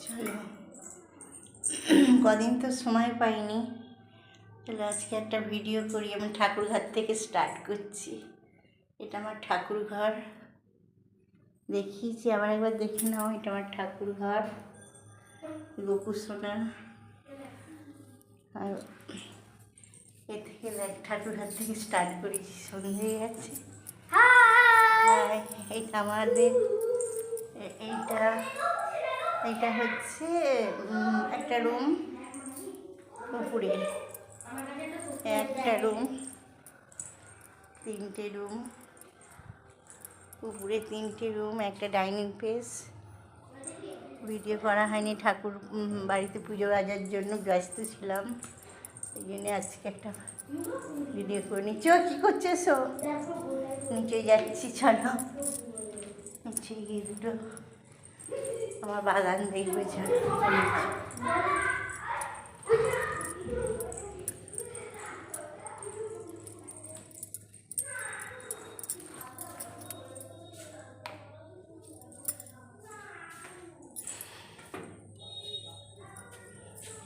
চলো কদিন তো সময় পাইনি, চলো আজকে একটা ভিডিও করি। আমি ঠাকুর ঘর থেকে স্টার্ট করছি। এটা আমার ঠাকুর ঘর, দেখিয়েছি, আবার একবার দেখে নাও। এটা আমার ঠাকুর ঘর, গোপুসোনা। আর এ থেকে ঠাকুর ঘর থেকে স্টার্ট করেছি। সন্ধে হয়ে গেছে। এইটা আমাদের, এইটা হচ্ছে একটা রুম, উপরে একটা রুম, তিনটে রুম, উপরে তিনটে রুম, একটা ডাইনিং প্লেস। ভিডিও করা হয়নি, ঠাকুর বাড়িতে পুজো বাজার জন্য ব্যস্ত ছিলাম, এই জন্য আজকে একটা ভিডিও করে নিচ্ছি। ও কী করছে? এসো নিচে যাচ্ছি, চলো নিচে গিয়ে দুটো আমার বাগান দেখবে, চলো।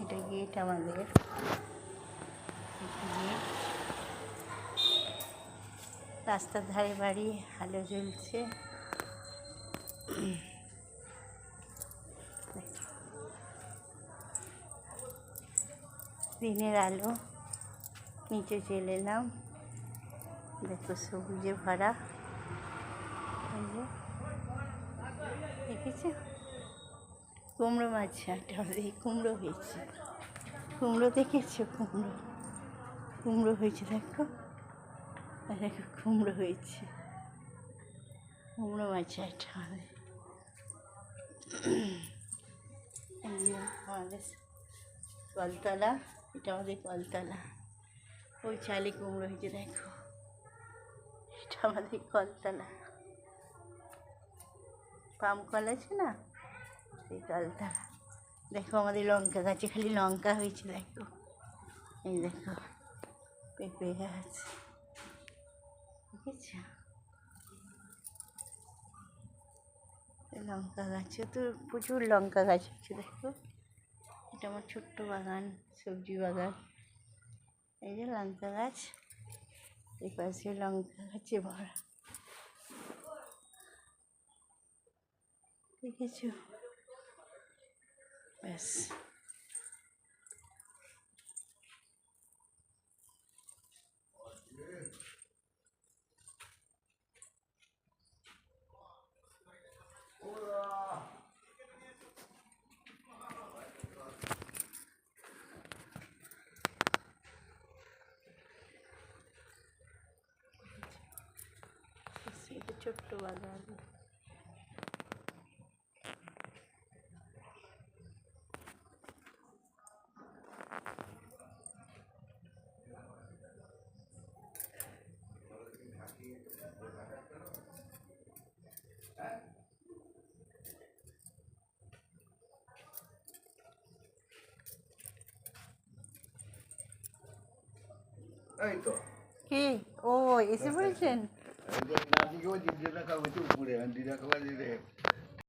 এটা গেট আমাদের, রাস্তার ধারে বাড়ি, আলো জ্বলছে। দিনের আলো, নিচে চলে এলাম, দেখো সবুজে ভরা। দেখেছো কুমড়ো মাছ, এই কুমড়ো হয়েছে, কুমড়ো দেখেছো? কুমড়ো হয়েছে, দেখো দেখো কুমড়ো হয়েছে, কুমড়ো মাছ এটা আমাদের কলতলা। এটা আমাদের কলতলা, ওই চালে কুমড়ো হয়েছে, দেখো এটা আমাদের কলতলা। পাম কল আছে না, সেই কলতলা। দেখো আমাদের লঙ্কা গাছে খালি লঙ্কা হয়েছে, দেখো এই দেখো পেঁপে গাছ, দেখেছ? লঙ্কা গাছে তো প্রচুর লঙ্কা গাছ হচ্ছে, দেখো এটা আমার ছোট্ট বাগান, সবজি বাগান। এই যে লঙ্কা গাছ, এই পাশে লঙ্কা গাছে ভরা, দেখেছ? ব্যাস ছোট্ট বাগান। এই তো কি ও এসে পড়েছেন? নাতিকেও জিজ্ঞাসা খাবে তো উপরে দিদা খাবার দিলে